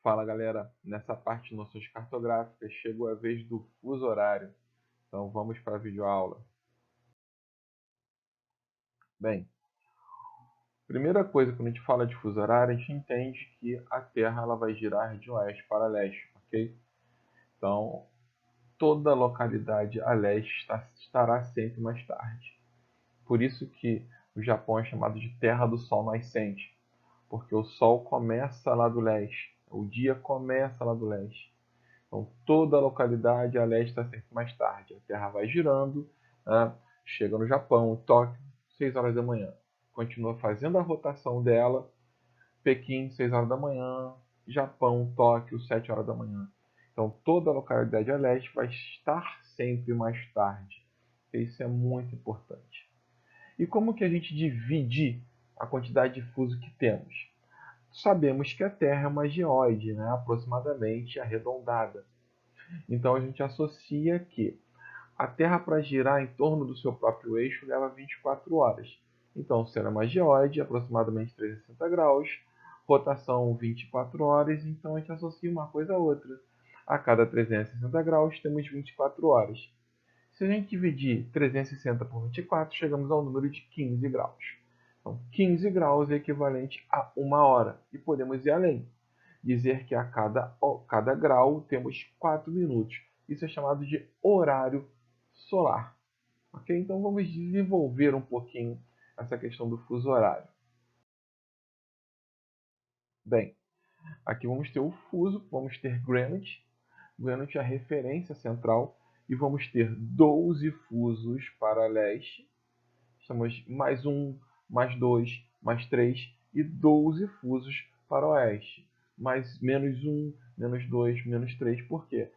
Fala galera, nessa parte de noções cartográficas chegou a vez do fuso horário, então vamos para a videoaula. Bem, primeira coisa, quando a gente fala de fuso horário, a gente entende que a Terra ela vai girar de oeste para leste, ok? Então, toda localidade a leste estará sempre mais tarde. Por isso que o Japão é chamado de Terra do Sol Nascente, porque o Sol começa lá do leste, o dia começa lá do leste. Então, toda a localidade a leste está sempre mais tarde. A Terra vai girando, chega no Japão, Tóquio, 6 horas da manhã. Continua fazendo a rotação dela, Pequim, 6 horas da manhã, Japão, Tóquio, 7 horas da manhã. Então, toda a localidade a leste vai estar sempre mais tarde. Isso é muito importante. E como que a gente divide a quantidade de fuso que temos? Sabemos que a Terra é uma geóide, né? Aproximadamente arredondada. Então a gente associa que a Terra, para girar em torno do seu próprio eixo, leva 24 horas. Então, será uma geóide, aproximadamente 360 graus, rotação 24 horas, então a gente associa uma coisa a outra. A cada 360 graus temos 24 horas. Se a gente dividir 360 por 24, chegamos ao número de 15 graus. Então, 15 graus é equivalente a 1 hora. E podemos ir além. Dizer que a cada grau temos 4 minutos. Isso é chamado de horário solar. Ok? Então, vamos desenvolver um pouquinho essa questão do fuso horário. Bem, aqui vamos ter o fuso, vamos ter Greenwich. Greenwich é a referência central. E vamos ter 12 fusos para leste. Estamos mais 1, mais 2, mais 3 e 12 fusos para oeste. Mais menos 1, menos 2, menos 3. Por quê?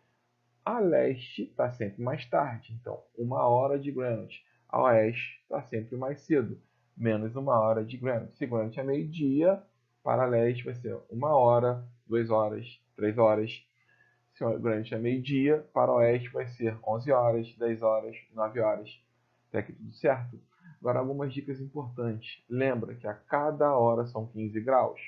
A leste está sempre mais tarde, então 1 hora de Greenwich. A oeste está sempre mais cedo, menos 1 hora de Greenwich. Se Greenwich é meio-dia, para leste vai ser 1 hora, 2 horas, 3 horas. Se Greenwich é meio-dia, para oeste vai ser 11 horas, 10 horas, 9 horas. Até aqui tudo certo? Agora algumas dicas importantes. Lembra que a cada hora são 15 graus.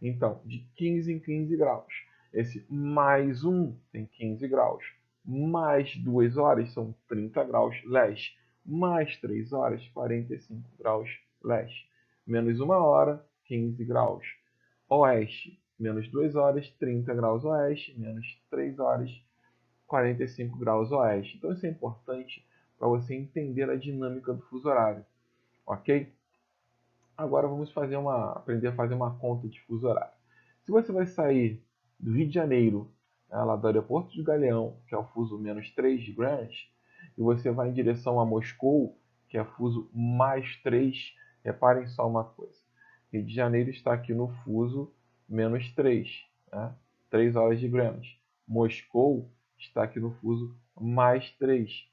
Então, de 15 em 15 graus. Esse mais 1 tem 15 graus. Mais 2 horas são 30 graus leste. Mais 3 horas, 45 graus leste. Menos 1 hora, 15 graus. Oeste, menos 2 horas, 30 graus oeste. Menos 3 horas, 45 graus oeste. Então isso é importante para você entender a dinâmica do fuso horário. Ok? Agora vamos aprender a fazer uma conta de fuso horário. Se você vai sair do Rio de Janeiro, lá do aeroporto de Galeão, que é o fuso menos 3 de Greenwich, e você vai em direção a Moscou, que é fuso mais 3, reparem só uma coisa. Rio de Janeiro está aqui no fuso menos 3, né? 3 horas de Greenwich. Moscou está aqui no fuso mais 3.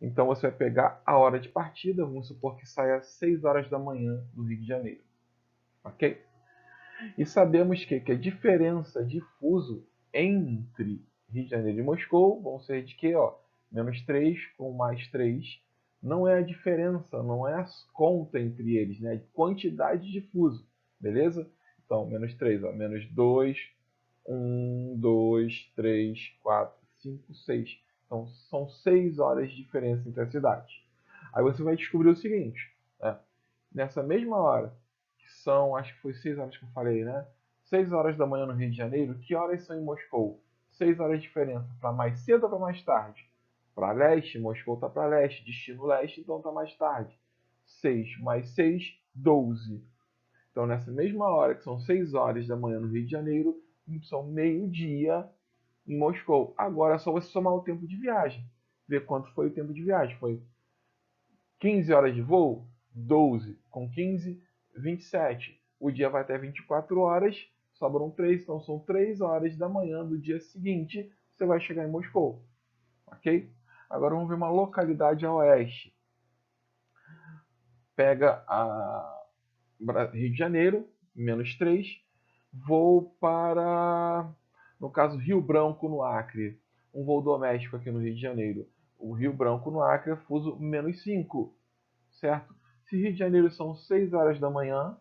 Então você vai pegar a hora de partida, vamos supor que saia às 6 horas da manhã do Rio de Janeiro. Ok? E sabemos que a diferença de fuso entre Rio de Janeiro e Moscou vão ser de que? Menos 3 com mais 3. Não é a diferença, não é a conta entre eles, né? É a quantidade de fuso. Beleza? Então, menos 3, menos 2, 1, 2, 3, 4, 5, 6. Então, são 6 horas de diferença entre as cidades. Aí você vai descobrir o seguinte, né? Nessa mesma hora, que são, acho que foi 6 horas que eu falei, né? 6 horas da manhã no Rio de Janeiro, que horas são em Moscou? 6 horas de diferença, para mais cedo ou para mais tarde? Para leste, Moscou está para leste, destino leste, então está mais tarde. 6 mais 6, 12. Então, nessa mesma hora, que são 6 horas da manhã no Rio de Janeiro, são meio-dia em Moscou. Agora é só você somar o tempo de viagem. Ver quanto foi o tempo de viagem. Foi 15 horas de voo? 12. Com 15, 27. O dia vai até 24 horas, sobram 3, então são 3 horas da manhã do dia seguinte, você vai chegar em Moscou. Ok? Agora vamos ver uma localidade a oeste. Pega a Rio de Janeiro, menos 3, vou para, no caso, Rio Branco, no Acre. Um voo doméstico aqui no Rio de Janeiro. O Rio Branco, no Acre, é fuso menos 5, certo? Se Rio de Janeiro são 6 horas da manhã,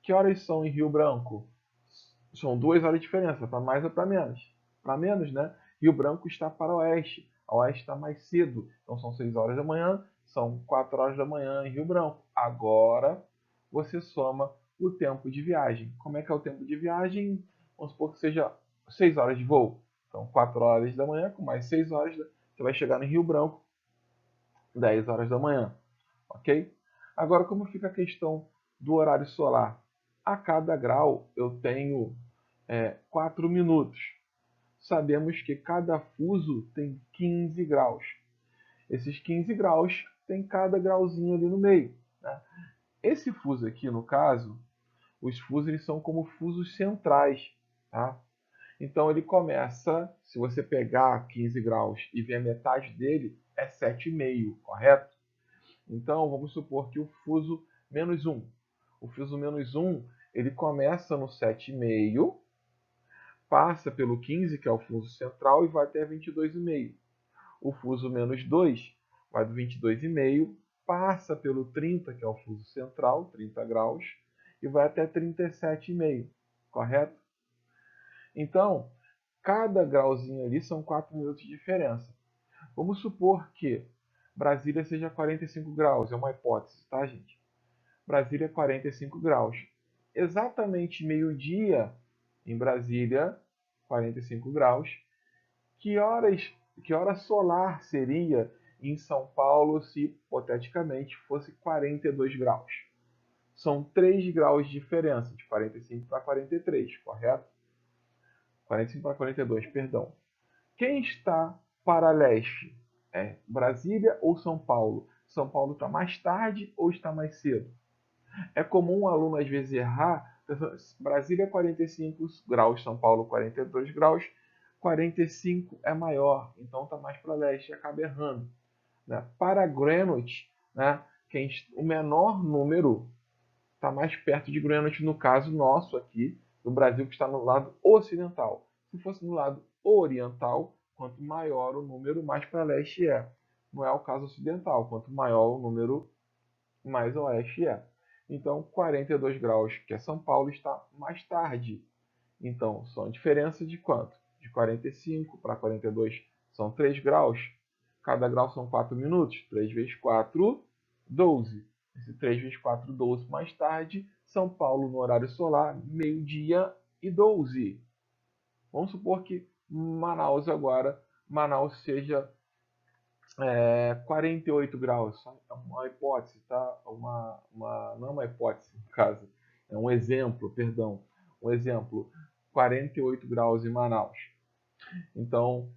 que horas são em Rio Branco? São 2 horas de diferença, para mais ou para menos? Para menos, né? Rio Branco está para oeste. A oeste está mais cedo. Então são 6 horas da manhã, são 4 horas da manhã em Rio Branco. Agora você soma o tempo de viagem. Como é que é o tempo de viagem? Vamos supor que seja 6 horas de voo. Então 4 horas da manhã com mais 6 horas, você vai chegar no Rio Branco 10 horas da manhã. Ok? Agora, como fica a questão do horário solar? A cada grau eu tenho 4 minutos. Sabemos que cada fuso tem 15 graus. Esses 15 graus tem cada grauzinho ali no meio. Né? Esse fuso aqui, no caso, os fusos eles são como fusos centrais. Tá? Então ele começa, se você pegar 15 graus e ver a metade dele, é 7,5, correto? Então vamos supor que o fuso menos 1. O fuso menos 1 ele começa no 7,5, passa pelo 15, que é o fuso central, e vai até 22,5. O fuso menos 2 vai do 22,5, passa pelo 30, que é o fuso central, 30 graus, e vai até 37,5, correto? Então, cada grauzinho ali são 4 minutos de diferença. Vamos supor que Brasília seja 45 graus, é uma hipótese, tá, gente? Brasília 45 graus. Exatamente meio-dia em Brasília, 45 graus. Que horas, que hora solar seria em São Paulo se hipoteticamente fosse 42 graus? São 3 graus de diferença, de 45 para 43, correto? 45 para 42, perdão. Quem está para leste? É Brasília ou São Paulo? São Paulo está mais tarde ou está mais cedo? É comum um aluno às vezes errar, Brasília 45 graus, São Paulo 42 graus, 45 é maior, então está mais para leste, acaba errando. Né? Para Greenwich, né, o menor número está mais perto de Greenwich, no caso nosso aqui, do Brasil, que está no lado ocidental. Se fosse no lado oriental, quanto maior o número, mais para leste é. Não é o caso ocidental, quanto maior o número, mais oeste é. Então, 42 graus, que é São Paulo, está mais tarde. Então, são a diferença de quanto? De 45 para 42 são 3 graus. Cada grau são 4 minutos. 3 vezes 4, 12. Esse 3 vezes 4, 12 mais tarde. São Paulo no horário solar, meio-dia e 12. Vamos supor que Manaus agora, Manaus seja 48 graus. É uma hipótese, tá? Não é uma hipótese, no caso. É um exemplo, perdão. Um exemplo. 48 graus em Manaus. Então,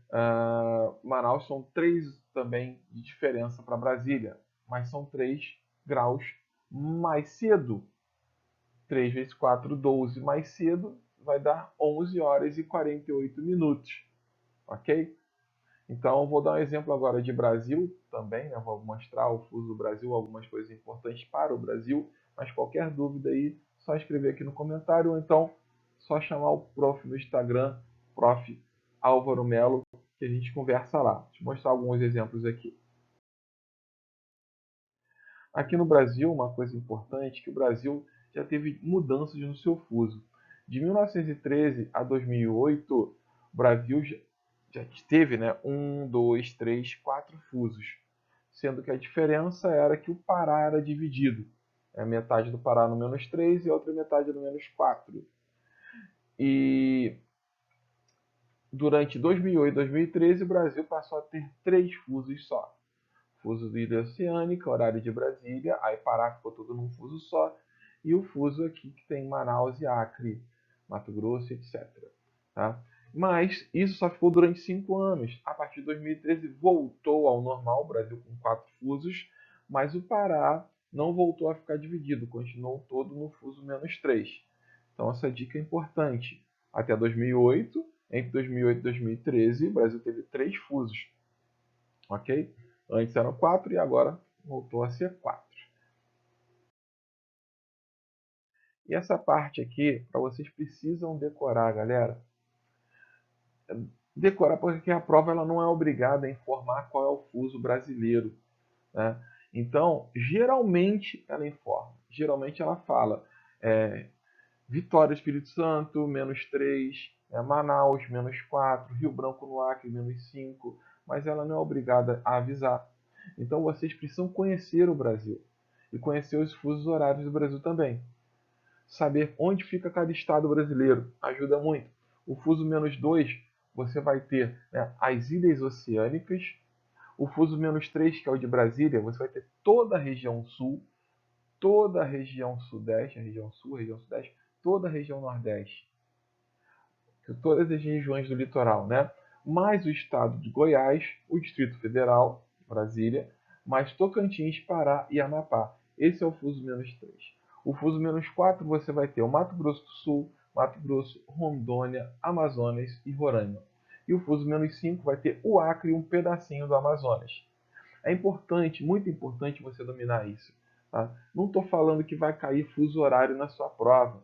Manaus são 3 também de diferença para Brasília, mas são 3 graus mais cedo. 3 vezes 4, 12 mais cedo, vai dar 11 horas e 48 minutos. Ok? Então, vou dar um exemplo agora de Brasil também, né? Vou mostrar o fuso do Brasil, algumas coisas importantes para o Brasil, mas qualquer dúvida aí, só escrever aqui no comentário, ou então só chamar o prof no Instagram, prof. Álvaro Melo, que a gente conversa lá. Deixa eu mostrar alguns exemplos aqui. Aqui no Brasil, uma coisa importante, que o Brasil já teve mudanças no seu fuso. De 1913 a 2008, o Brasil já teve, né, 1, 2, 3, 4 fusos, sendo que a diferença era que o Pará era dividido. Metade do Pará no menos 3 e a outra metade no menos 4. E durante 2008 e 2013, o Brasil passou a ter 3 fusos só. Fuso do Ilha Oceânica, horário de Brasília, aí Pará ficou tudo num fuso só, e o fuso aqui que tem Manaus e Acre, Mato Grosso, etc. Tá? Mas isso só ficou durante 5 anos. A partir de 2013 voltou ao normal, o Brasil com 4 fusos, mas o Pará não voltou a ficar dividido, continuou todo no fuso menos 3. Então essa dica é importante. Até 2008, entre 2008 e 2013, o Brasil teve 3 fusos. Ok? Antes eram 4 e agora voltou a ser 4. E essa parte aqui, para vocês precisam decorar, galera. Decorar porque a prova ela não é obrigada a informar qual é o fuso brasileiro. Né? Então, geralmente ela informa. Geralmente ela fala Vitória, Espírito Santo, -3. Manaus, -4. Rio Branco no Acre, -5. Mas ela não é obrigada a avisar. Então vocês precisam conhecer o Brasil e conhecer os fusos horários do Brasil também. Saber onde fica cada estado brasileiro ajuda muito. O fuso -2, você vai ter, né, as ilhas oceânicas. O fuso -3, que é o de Brasília, você vai ter toda a região sul, toda a região sudeste, a região sul, a região sudeste, toda a região nordeste, todas as regiões do litoral, né? Mais o estado de Goiás, o Distrito Federal, Brasília, mais Tocantins, Pará e Amapá. Esse é o fuso -3. O fuso -4 você vai ter o Mato Grosso do Sul, Mato Grosso, Rondônia, Amazonas e Roraima. E o fuso -5 vai ter o Acre e um pedacinho do Amazonas. É importante, muito importante você dominar isso. Tá? Não estou falando que vai cair fuso horário na sua prova.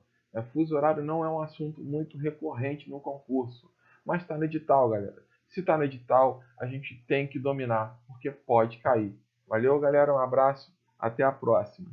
Fuso horário não é um assunto muito recorrente no concurso, mas está no edital, galera. Se está no edital, a gente tem que dominar, porque pode cair. Valeu, galera, um abraço, até a próxima.